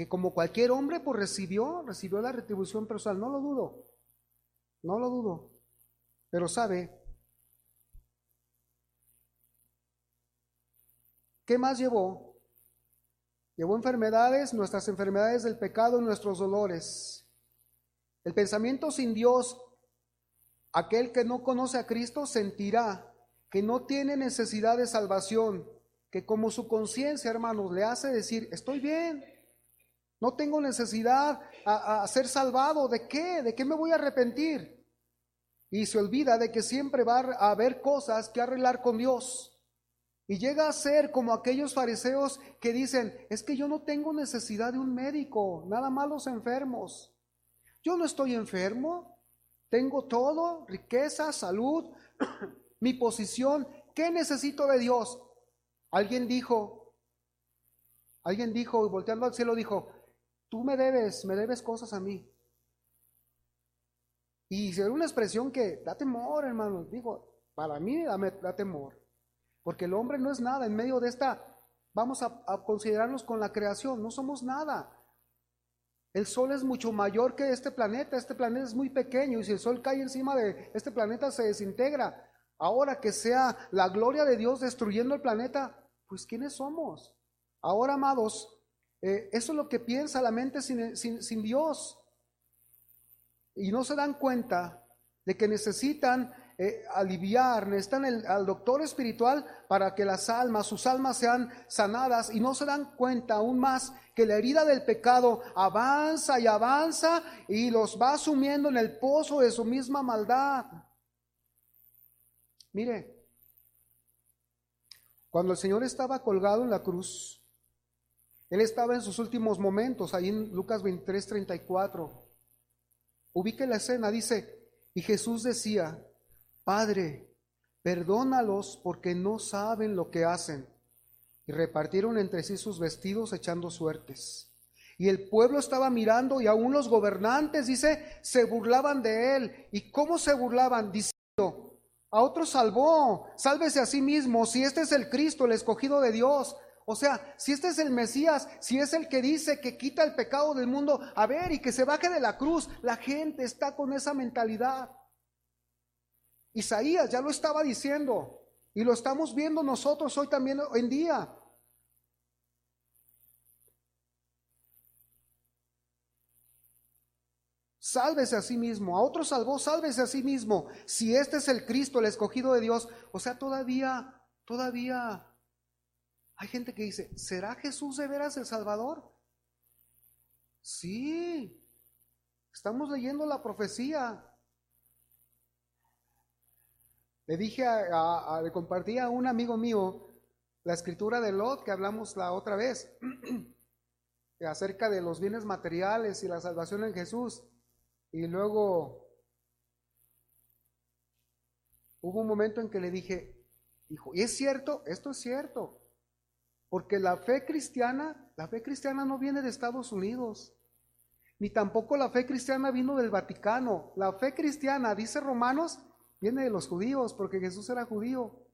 como cualquier hombre, pues recibió la retribución personal. No lo dudo, no lo dudo. Pero sabe, ¿qué más llevó? Llevó enfermedades, nuestras enfermedades del pecado y nuestros dolores. El pensamiento sin Dios, aquel que no conoce a Cristo, sentirá que no tiene necesidad de salvación, que como su conciencia, hermanos, le hace decir, estoy bien, no tengo necesidad a ser salvado. ¿De qué? ¿De qué me voy a arrepentir? Y se olvida de que siempre va a haber cosas que arreglar con Dios. Y llega a ser como aquellos fariseos que dicen, es que yo no tengo necesidad de un médico, nada más los enfermos. Yo no estoy enfermo, tengo todo, riqueza, salud, mi posición. ¿Qué necesito de Dios? Alguien dijo, y volteando al cielo dijo, tú me debes cosas a mí. Y era una expresión que da temor, hermanos. Digo, para mí da temor. Porque el hombre no es nada en medio de esta, vamos a considerarnos con la creación, no somos nada. El sol es mucho mayor que este planeta es muy pequeño y si el sol cae encima de este planeta se desintegra. Ahora que sea la gloria de Dios destruyendo el planeta, pues ¿quiénes somos? Ahora, amados, eso es lo que piensa la mente sin Dios. Y no se dan cuenta de que necesitan necesitan al doctor espiritual para que sus almas sean sanadas, y no se dan cuenta aún más que la herida del pecado avanza y avanza y los va sumiendo en el pozo de su misma maldad. Mire, cuando el Señor estaba colgado en la cruz, Él estaba en sus últimos momentos, ahí en Lucas 23:34. Ubique la escena, dice, y Jesús decía, Padre, perdónalos porque no saben lo que hacen. Y repartieron entre sí sus vestidos echando suertes. Y el pueblo estaba mirando y aún los gobernantes, dice, se burlaban de él. ¿Y cómo se burlaban? Diciendo, a otro salvó, sálvese a sí mismo, si este es el Cristo, el escogido de Dios. O sea, si este es el Mesías, si es el que dice que quita el pecado del mundo, a ver, y que se baje de la cruz. La gente está con esa mentalidad. Isaías ya lo estaba diciendo y lo estamos viendo nosotros hoy también en día. Sálvese a sí mismo, a otro salvó, sálvese a sí mismo. Si este es el Cristo, el escogido de Dios. O sea, todavía hay gente que dice, ¿será Jesús de veras el Salvador? Sí, estamos leyendo la profecía. Le compartí a un amigo mío la escritura de Lot que hablamos la otra vez, acerca de los bienes materiales y la salvación en Jesús. Y luego hubo un momento en que le dije, hijo, ¿y es cierto? Esto es cierto, porque la fe cristiana no viene de Estados Unidos, ni tampoco la fe cristiana vino del Vaticano. La fe cristiana, dice Romanos, viene de los judíos, porque Jesús era judío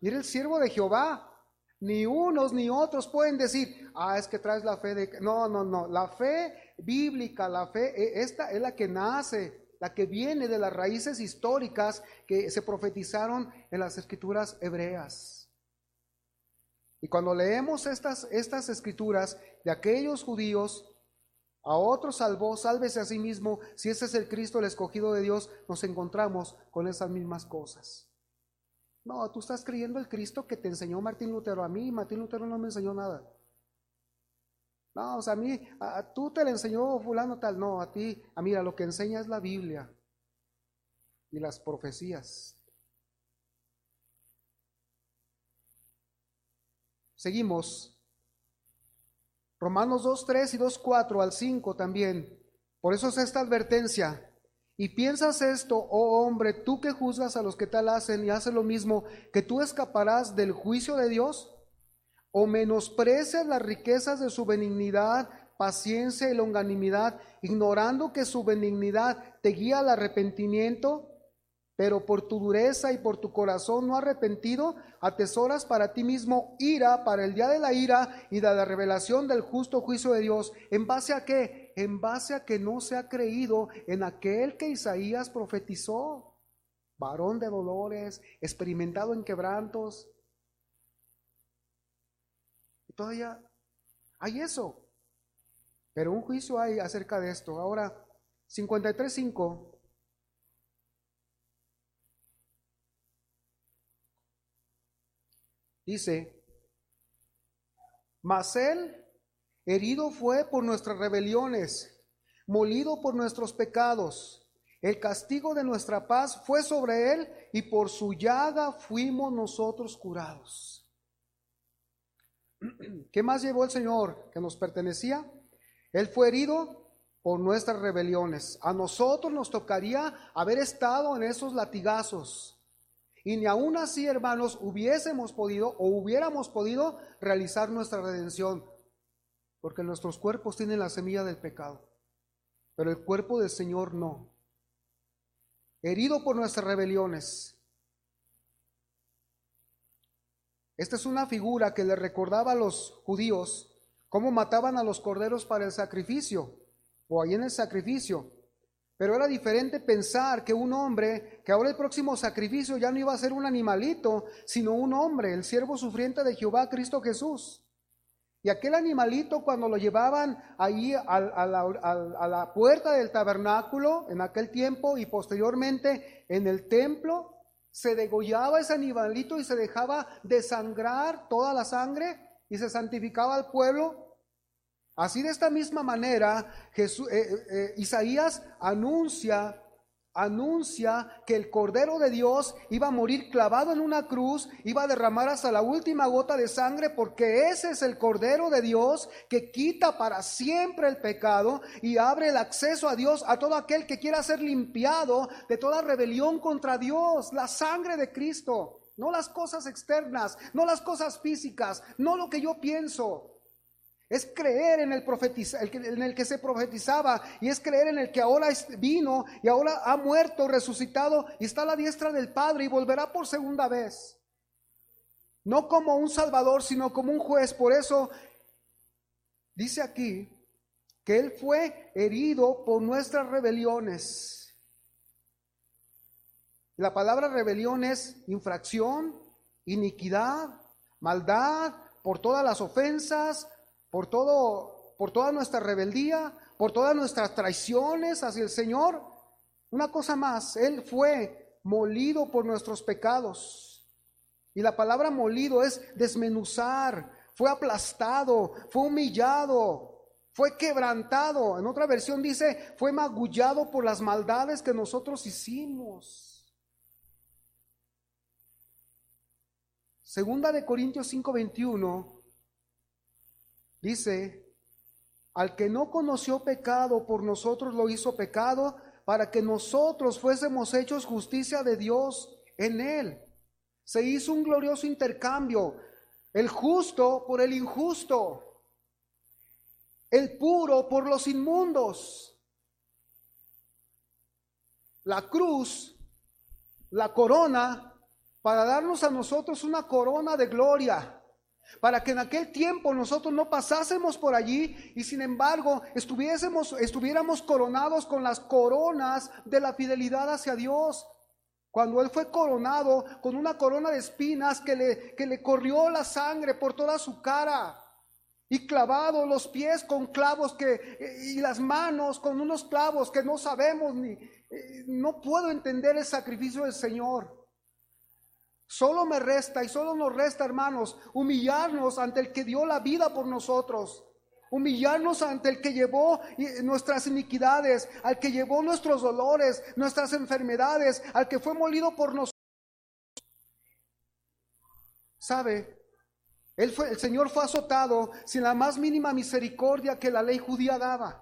y era el siervo de Jehová. Ni unos ni otros pueden decir, es que traes la fe de... No, la fe bíblica, la fe, esta es la que nace, la que viene de las raíces históricas que se profetizaron en las escrituras hebreas. Y cuando leemos estas escrituras de aquellos judíos, a otro salvó, sálvese a sí mismo, si ese es el Cristo, el escogido de Dios, nos encontramos con esas mismas cosas. No, tú estás creyendo el Cristo que te enseñó Martín Lutero. A mí Martín Lutero no me enseñó nada. No, o sea, tú te le enseñó fulano tal. No, mira, lo que enseña es la Biblia y las profecías. Seguimos. Romanos 2:3 y 2:4 al 5 también. Por eso es esta advertencia. Y piensas esto, oh hombre, tú que juzgas a los que tal hacen y haces lo mismo, que tú escaparás del juicio de Dios, o menosprecias las riquezas de su benignidad, paciencia y longanimidad, ignorando que su benignidad te guía al arrepentimiento, pero por tu dureza y por tu corazón no arrepentido, atesoras para ti mismo ira para el día de la ira y de la revelación del justo juicio de Dios. ¿En base a qué? En base a que no se ha creído en aquel que Isaías profetizó, varón de dolores, experimentado en quebrantos. Y todavía hay eso, pero un juicio hay acerca de esto. Ahora, 53:5 dice: mas él herido fue por nuestras rebeliones, molido por nuestros pecados. El castigo de nuestra paz fue sobre él, y por su llaga fuimos nosotros curados. ¿Qué más llevó el Señor que nos pertenecía? Él fue herido por nuestras rebeliones. A nosotros nos tocaría haber estado en esos latigazos. Y ni aún así, hermanos, hubiésemos podido o hubiéramos podido realizar nuestra redención, porque nuestros cuerpos tienen la semilla del pecado, pero el cuerpo del Señor no. Herido por nuestras rebeliones. Esta es una figura que le recordaba a los judíos cómo mataban a los corderos para el sacrificio, o ahí en el sacrificio. Pero era diferente pensar que un hombre, que ahora el próximo sacrificio ya no iba a ser un animalito, sino un hombre, el siervo sufriente de Jehová, Cristo Jesús. Y aquel animalito, cuando lo llevaban ahí a la puerta del tabernáculo en aquel tiempo y posteriormente en el templo, se degollaba ese animalito y se dejaba desangrar toda la sangre y se santificaba al pueblo. Así, de esta misma manera, Isaías anuncia que el Cordero de Dios iba a morir clavado en una cruz, iba a derramar hasta la última gota de sangre, porque ese es el Cordero de Dios que quita para siempre el pecado y abre el acceso a Dios a todo aquel que quiera ser limpiado de toda rebelión contra Dios. La sangre de Cristo, no las cosas externas, no las cosas físicas, no lo que yo pienso. Es creer en el que se profetizaba, y es creer en el que ahora vino y ahora ha muerto, resucitado y está a la diestra del Padre y volverá por segunda vez. No como un salvador, sino como un juez. Por eso dice aquí que Él fue herido por nuestras rebeliones. La palabra rebelión es infracción, iniquidad, maldad, por todas las ofensas, por toda nuestra rebeldía, por todas nuestras traiciones hacia el Señor. Una cosa más, Él fue molido por nuestros pecados. Y la palabra molido es desmenuzar, fue aplastado, fue humillado, fue quebrantado. En otra versión dice, fue magullado por las maldades que nosotros hicimos. Segunda de Corintios 5:21 dice: al que no conoció pecado, por nosotros lo hizo pecado, para que nosotros fuésemos hechos justicia de Dios en él. Se hizo un glorioso intercambio, el justo por el injusto, el puro por los inmundos. La cruz, la corona, para darnos a nosotros una corona de gloria, para que en aquel tiempo nosotros no pasásemos por allí y sin embargo estuviéramos coronados con las coronas de la fidelidad hacia Dios. Cuando Él fue coronado con una corona de espinas que le corrió la sangre por toda su cara, y clavado los pies con clavos y las manos con unos clavos que no sabemos no puedo entender el sacrificio del Señor. Solo me resta y solo nos resta, hermanos, humillarnos ante el que dio la vida por nosotros, humillarnos ante el que llevó nuestras iniquidades, al que llevó nuestros dolores, nuestras enfermedades, al que fue molido por nosotros. ¿Sabe? El Señor fue azotado sin la más mínima misericordia que la ley judía daba.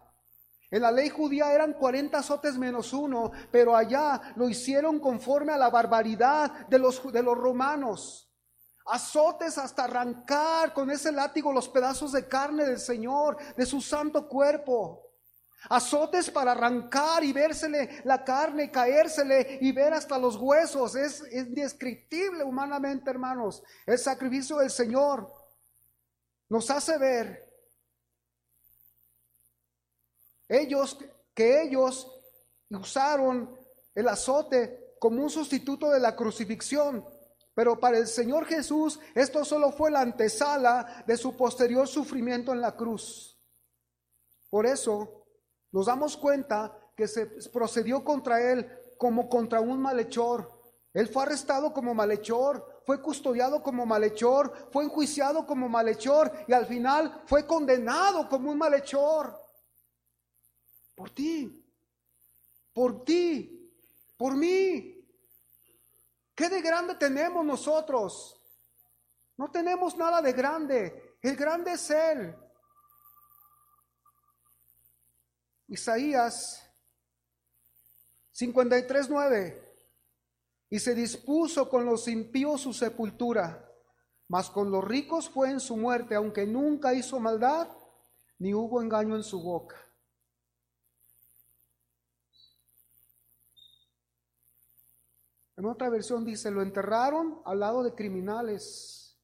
En la ley judía eran 40 azotes menos uno, pero allá lo hicieron conforme a la barbaridad de los romanos. azotes hasta arrancar con ese látigo los pedazos de carne del Señor, de su santo cuerpo. Azotes para arrancar y vérsele la carne, caérsele y ver hasta los huesos. Es indescriptible humanamente, hermanos. El sacrificio del Señor nos hace ver que ellos usaron el azote como un sustituto de la crucifixión. Pero para el Señor Jesús esto solo fue la antesala de su posterior sufrimiento en la cruz. Por eso nos damos cuenta que se procedió contra él como contra un malhechor. Él fue arrestado como malhechor, fue custodiado como malhechor, fue enjuiciado como malhechor y al final fue condenado como un malhechor. Por ti, por mí. ¿Qué de grande tenemos nosotros? No tenemos nada de grande. El grande es Él. Isaías 53:9. Y se dispuso con los impíos su sepultura, mas con los ricos fue en su muerte, aunque nunca hizo maldad, ni hubo engaño en su boca. En otra versión dice, lo enterraron al lado de criminales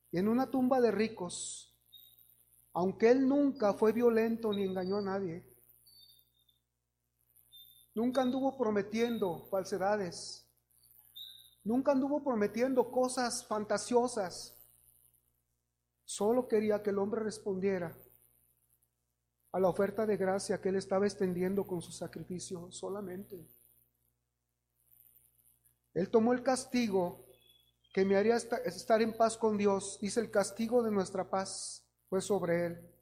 y en una tumba de ricos, aunque él nunca fue violento ni engañó a nadie. Nunca anduvo prometiendo falsedades. Nunca anduvo prometiendo cosas fantasiosas. Solo quería que el hombre respondiera a la oferta de gracia que él estaba extendiendo con su sacrificio solamente. Él tomó el castigo que me haría estar en paz con Dios. Dice, el castigo de nuestra paz fue sobre él.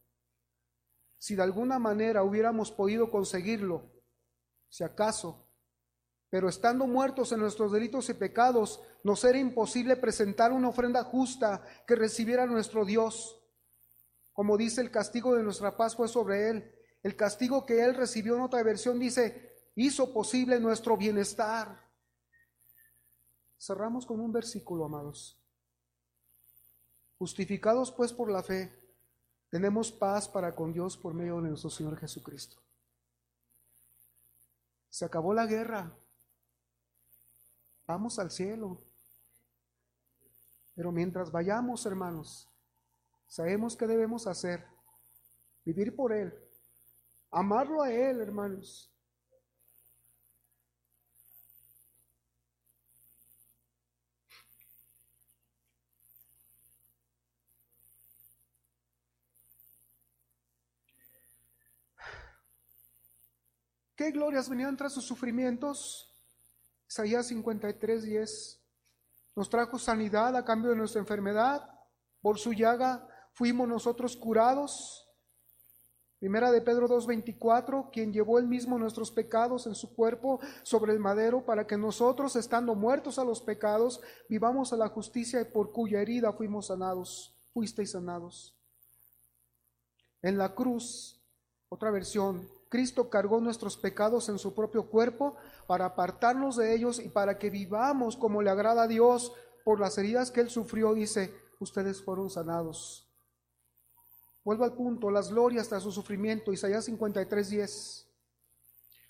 Si de alguna manera hubiéramos podido conseguirlo, si acaso, pero estando muertos en nuestros delitos y pecados, nos era imposible presentar una ofrenda justa que recibiera nuestro Dios. Como dice, el castigo de nuestra paz fue sobre él. El castigo que él recibió, en otra versión dice, hizo posible nuestro bienestar. Cerramos con un versículo, amados. Justificados pues por la fe, tenemos paz para con Dios por medio de nuestro Señor Jesucristo. Se acabó la guerra. Vamos al cielo. Pero mientras vayamos, hermanos, sabemos qué debemos hacer. Vivir por Él. Amarlo a Él, hermanos. ¿Qué glorias venían tras sus sufrimientos? Isaías 53:10. Nos trajo sanidad a cambio de nuestra enfermedad. Por su llaga fuimos nosotros curados. Primera de Pedro 2:24. Quien llevó él mismo nuestros pecados en su cuerpo sobre el madero, para que nosotros, estando muertos a los pecados, vivamos a la justicia, y por cuya herida fuimos sanados. Fuisteis sanados. En la cruz, otra versión, Cristo cargó nuestros pecados en su propio cuerpo para apartarnos de ellos y para que vivamos como le agrada a Dios. Por las heridas que Él sufrió, dice, ustedes fueron sanados. Vuelvo al punto, las glorias tras su sufrimiento, Isaías 53:10.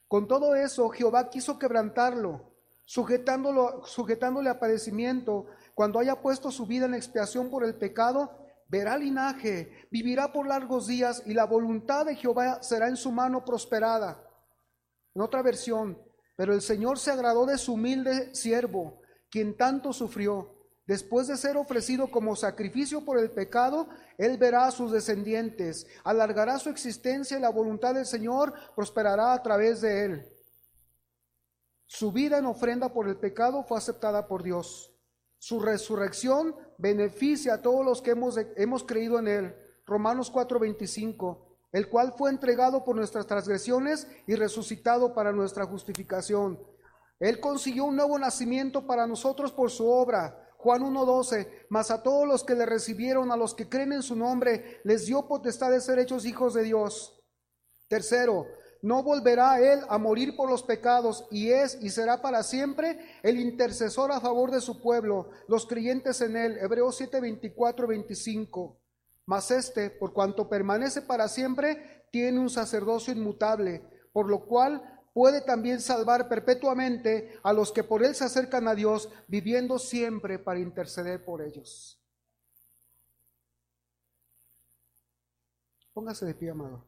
Con todo eso, Jehová quiso quebrantarlo, sujetándole a padecimiento. Cuando haya puesto su vida en expiación por el pecado, verá linaje, vivirá por largos días, y la voluntad de Jehová será en su mano prosperada. En otra versión, pero el Señor se agradó de su humilde siervo, quien tanto sufrió. Después de ser ofrecido como sacrificio por el pecado, él verá a sus descendientes, alargará su existencia, y la voluntad del Señor prosperará a través de él. Su vida en ofrenda por el pecado fue aceptada por Dios. Su resurrección beneficia a todos los que hemos creído en Él. Romanos 4:25, el cual fue entregado por nuestras transgresiones y resucitado para nuestra justificación. Él consiguió un nuevo nacimiento para nosotros por su obra. Juan 1:12, mas a todos los que le recibieron, a los que creen en su nombre, les dio potestad de ser hechos hijos de Dios. Tercero, no volverá Él a morir por los pecados, y es y será para siempre el intercesor a favor de su pueblo, los creyentes en Él. Hebreos 7, 24, 25. Mas por cuanto permanece para siempre, tiene un sacerdocio inmutable, por lo cual puede también salvar perpetuamente a los que por Él se acercan a Dios, viviendo siempre para interceder por ellos. Póngase de pie, amado.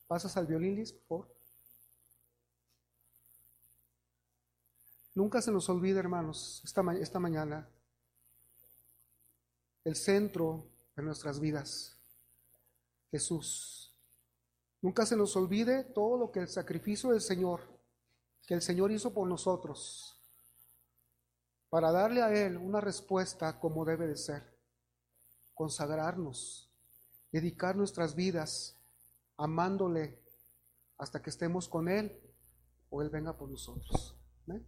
¿Pasas al violín, Liz, por favor? Nunca se nos olvide, hermanos, esta mañana, el centro de nuestras vidas, Jesús. Nunca se nos olvide todo lo que el sacrificio del Señor, que el Señor hizo por nosotros, para darle a Él una respuesta como debe de ser, consagrarnos, dedicar nuestras vidas, amándole hasta que estemos con Él o Él venga por nosotros. ¿Amén?